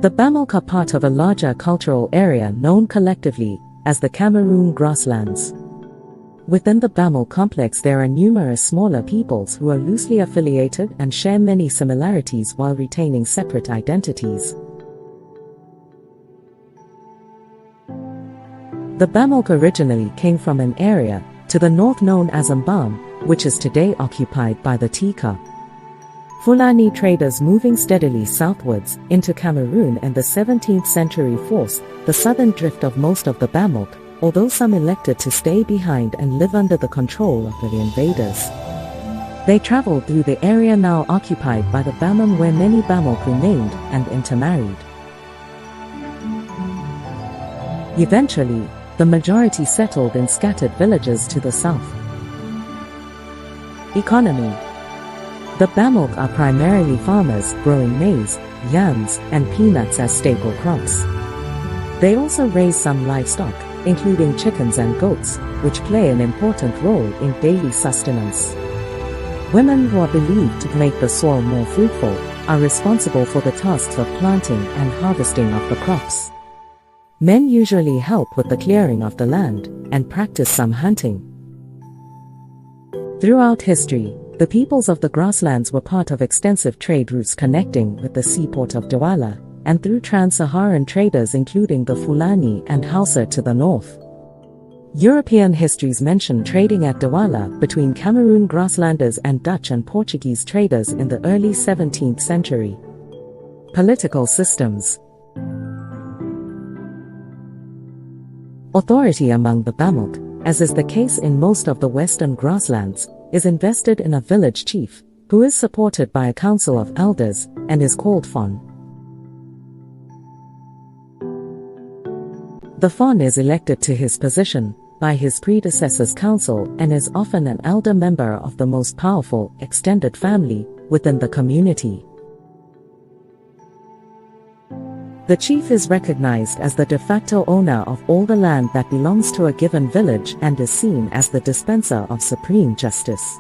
The Bamileke are part of a larger cultural area known collectively as the Cameroon grasslands. Within the Bamileke complex there are numerous smaller peoples who are loosely affiliated and share many similarities while retaining separate identities. The Bamileke originally came from an area to the north known as Mbam, which is today occupied by the Tika. Fulani traders moving steadily southwards into Cameroon in the 17th century forced the southern drift of most of the Bamileke, although some elected to stay behind and live under the control of the invaders. They traveled through the area now occupied by the Bamam, where many Bamileke remained and intermarried. Eventually, the majority settled in scattered villages to the south. Economy. The Bamileke are primarily farmers growing maize, yams, and peanuts as staple crops. They also raise some livestock, including chickens and goats, which play an important role in daily sustenance. Women, who are believed to make the soil more fruitful, are responsible for the tasks of planting and harvesting of the crops. Men usually help with the clearing of the land and practice some hunting. Throughout history, the peoples of the grasslands were part of extensive trade routes connecting with the seaport of Douala, and through trans-Saharan traders including the Fulani and Hausa to the north. European histories mention trading at Douala between Cameroon grasslanders and Dutch and Portuguese traders in the early 17th century. Political systems. Authority among the Bamileke, as is the case in most of the western grasslands, is invested in a village chief, who is supported by a council of elders, and is called Fon. The Fon is elected to his position by his predecessor's council and is often an elder member of the most powerful extended family within the community. The chief is recognized as the de facto owner of all the land that belongs to a given village and is seen as the dispenser of supreme justice.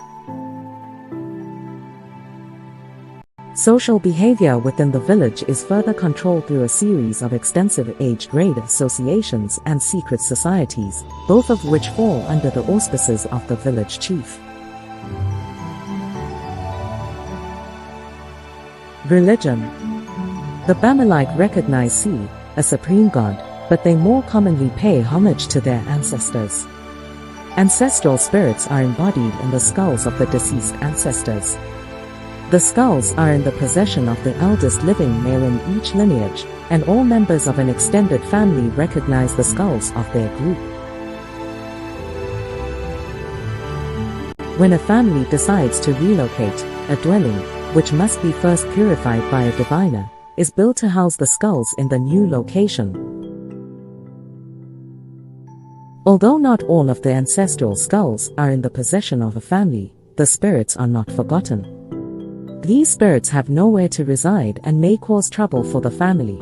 Social behavior within the village is further controlled through a series of extensive age-grade associations and secret societies, both of which fall under the auspices of the village chief. Religion. The Bamileke recognize Si, a supreme god, but they more commonly pay homage to their ancestors. Ancestral spirits are embodied in the skulls of the deceased ancestors. The skulls are in the possession of the eldest living male in each lineage, and all members of an extended family recognize the skulls of their group. When a family decides to relocate, a dwelling, which must be first purified by a diviner, is built to house the skulls in the new location. Although not all of the ancestral skulls are in the possession of a family, the spirits are not forgotten. These spirits have nowhere to reside and may cause trouble for the family.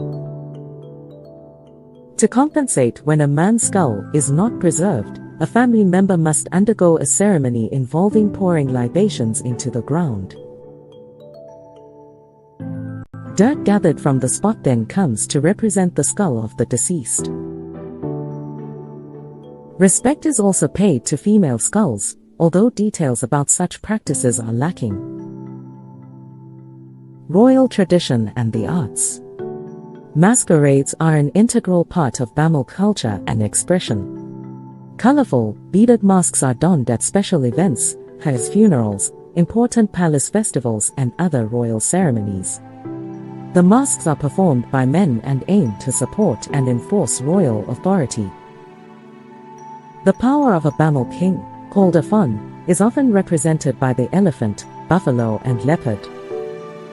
To compensate when a man's skull is not preserved, a family member must undergo a ceremony involving pouring libations into the ground. Dirt gathered from the spot then comes to represent the skull of the deceased. Respect is also paid to female skulls, although details about such practices are lacking. Royal tradition and the arts. Masquerades are an integral part of Bamileke culture and expression. Colorful, beaded masks are donned at special events, such as funerals, important palace festivals, and other royal ceremonies. The masks are performed by men and aim to support and enforce royal authority. The power of a Bamileke king, called a Fon, is often represented by the elephant, buffalo, and leopard.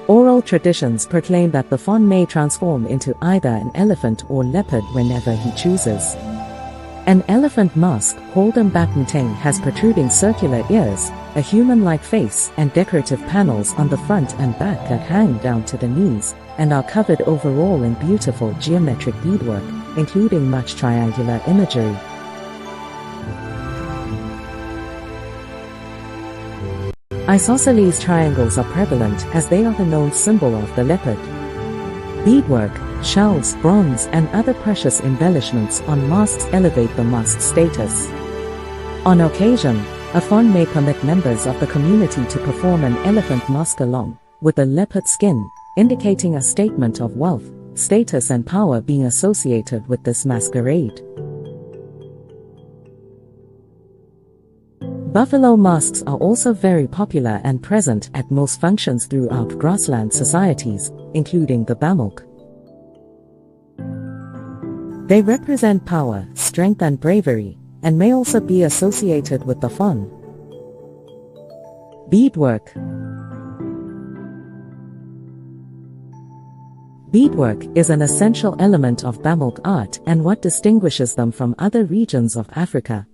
Oral traditions proclaim that the Fon may transform into either an elephant or leopard whenever he chooses. An elephant mask, called Mbatanteng, has protruding circular ears, a human-like face, and decorative panels on the front and back that hang down to the knees, and are covered overall in beautiful geometric beadwork, including much triangular imagery. Isosceles triangles are prevalent as they are the known symbol of the leopard. Beadwork, shells, bronze, and other precious embellishments on masks elevate the mask's status. On occasion, a fon may permit members of the community to perform an elephant mask along with a leopard skin, indicating a statement of wealth, status, and power being associated with this masquerade. Buffalo masks are also very popular and present at most functions throughout grassland societies, including the Bamileke. They represent power, strength, and bravery, and may also be associated with the fon. Beadwork. Beadwork is an essential element of Bamileke art and what distinguishes them from other regions of Africa.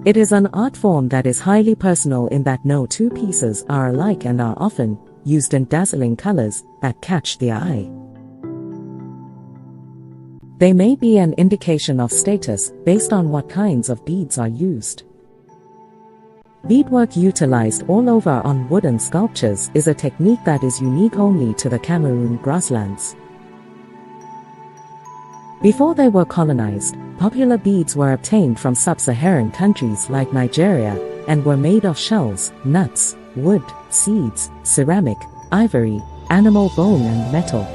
It is an art form that is highly personal in that no two pieces are alike and are often used in dazzling colors that catch the eye. They may be an indication of status based on what kinds of beads are used. Beadwork utilized all over on wooden sculptures is a technique that is unique only to the Cameroon grasslands. Before they were colonized, popular beads were obtained from sub-Saharan countries like Nigeria and were made of shells, nuts, wood, seeds, ceramic, ivory, animal bone, and metal.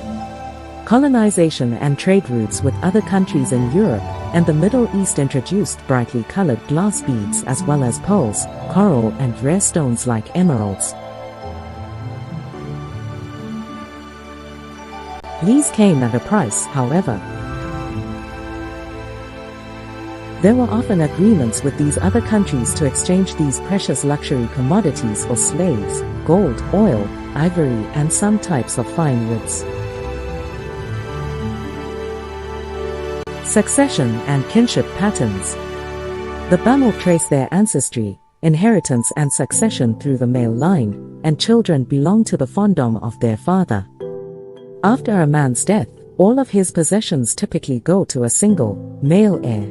Colonization and trade routes with other countries in Europe and the Middle East introduced brightly colored glass beads as well as pearls, coral, and rare stones like emeralds. These came at a price, however. There were often agreements with these other countries to exchange these precious luxury commodities for slaves, gold, oil, ivory, and some types of fine woods. Succession and kinship patterns. The Bamileke trace their ancestry, inheritance, and succession through the male line, and children belong to the fondom of their father. After a man's death, all of his possessions typically go to a single, male heir.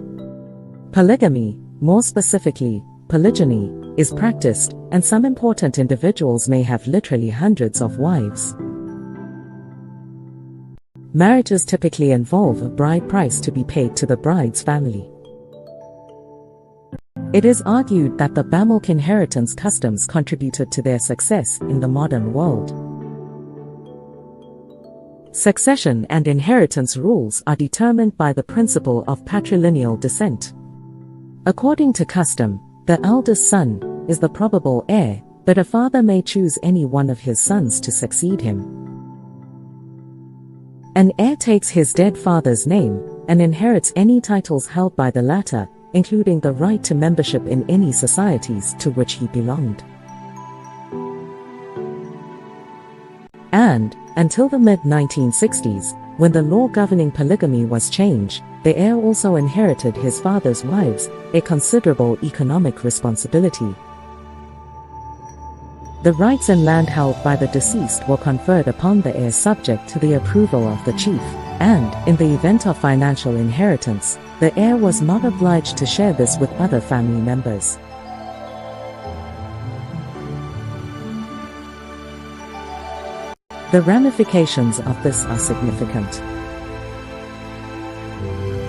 Polygamy, more specifically, polygyny, is practiced, and some important individuals may have literally hundreds of wives. Marriages typically involve a bride price to be paid to the bride's family. It is argued that the Bamileke inheritance customs contributed to their success in the modern world. Succession and inheritance rules are determined by the principle of patrilineal descent. According to custom, the eldest son is the probable heir, but a father may choose any one of his sons to succeed him. An heir takes his dead father's name and inherits any titles held by the latter, including the right to membership in any societies to which he belonged. And, until the mid-1960s, when the law governing polygamy was changed, the heir also inherited his father's wives, a considerable economic responsibility. The rights and land held by the deceased were conferred upon the heir subject to the approval of the chief, and, in the event of financial inheritance, the heir was not obliged to share this with other family members. The ramifications of this are significant.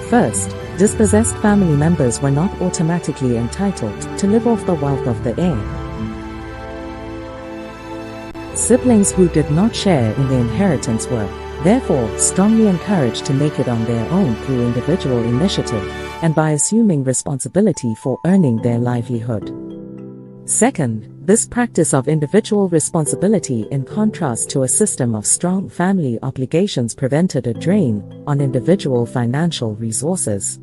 First, dispossessed family members were not automatically entitled to live off the wealth of the heir. Siblings who did not share in the inheritance were, therefore, strongly encouraged to make it on their own through individual initiative, and by assuming responsibility for earning their livelihood. Second, this practice of individual responsibility in contrast to a system of strong family obligations prevented a drain on individual financial resources.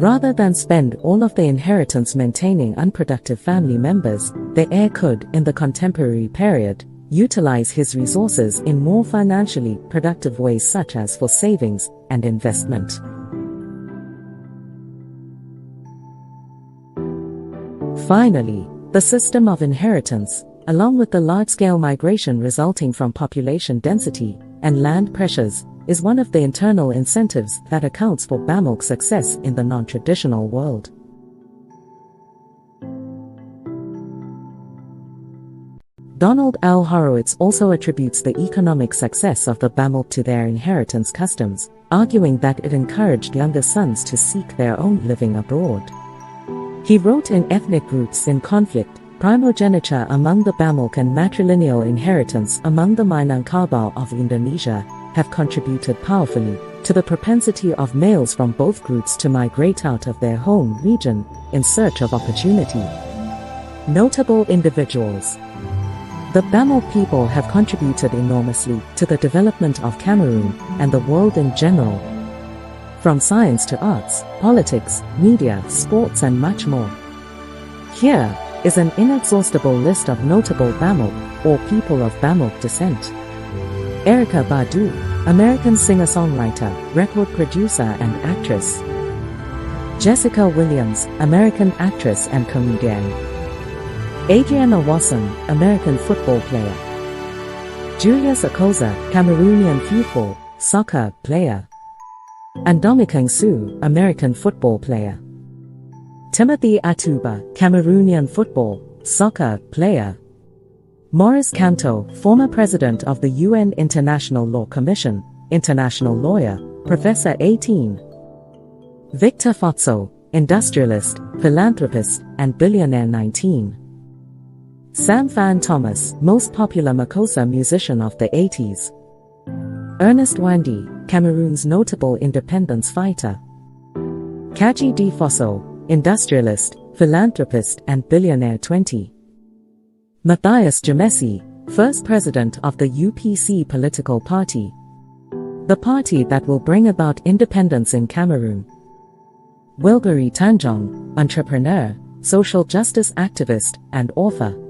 Rather than spend all of the inheritance maintaining unproductive family members, the heir could, in the contemporary period, utilize his resources in more financially productive ways such as for savings and investment. Finally, the system of inheritance, along with the large-scale migration resulting from population density and land pressures, is one of the internal incentives that accounts for Bamileke's success in the non-traditional world. Donald L. Horowitz also attributes the economic success of the Bamileke to their inheritance customs, arguing that it encouraged younger sons to seek their own living abroad. He wrote in Ethnic Groups in Conflict, primogeniture among the Bamileke and matrilineal inheritance among the Minangkabau of Indonesia have contributed powerfully to the propensity of males from both groups to migrate out of their home region in search of opportunity. Notable individuals. The Bamileke people have contributed enormously to the development of Cameroon and the world in general, from science to arts, politics, media, sports and much more. Here is an inexhaustible list of notable Bamileke or people of Bamileke descent. Erykah Badu, American singer-songwriter, record producer and actress. Jessica Williams, American actress and comedian. Adriana Wasson, American football player. Julius Akosa, Cameroonian football, soccer player. Andomikeng Su, American football player. Timothy Atuba, Cameroonian football, soccer player. Maurice Kamto, former president of the UN International Law Commission, international lawyer, Professor 18. Victor Fotso, industrialist, philanthropist, and billionaire 19. Sam Fan Thomas, most popular Makossa musician of the 80s. Ernest Wandi, Cameroon's notable independence fighter. Kaji D. Fosso, industrialist, philanthropist and billionaire 20. Matthias Jamesi, first president of the UPC political party, the party that will bring about independence in Cameroon. Wilgari Tanjong, entrepreneur, social justice activist and author.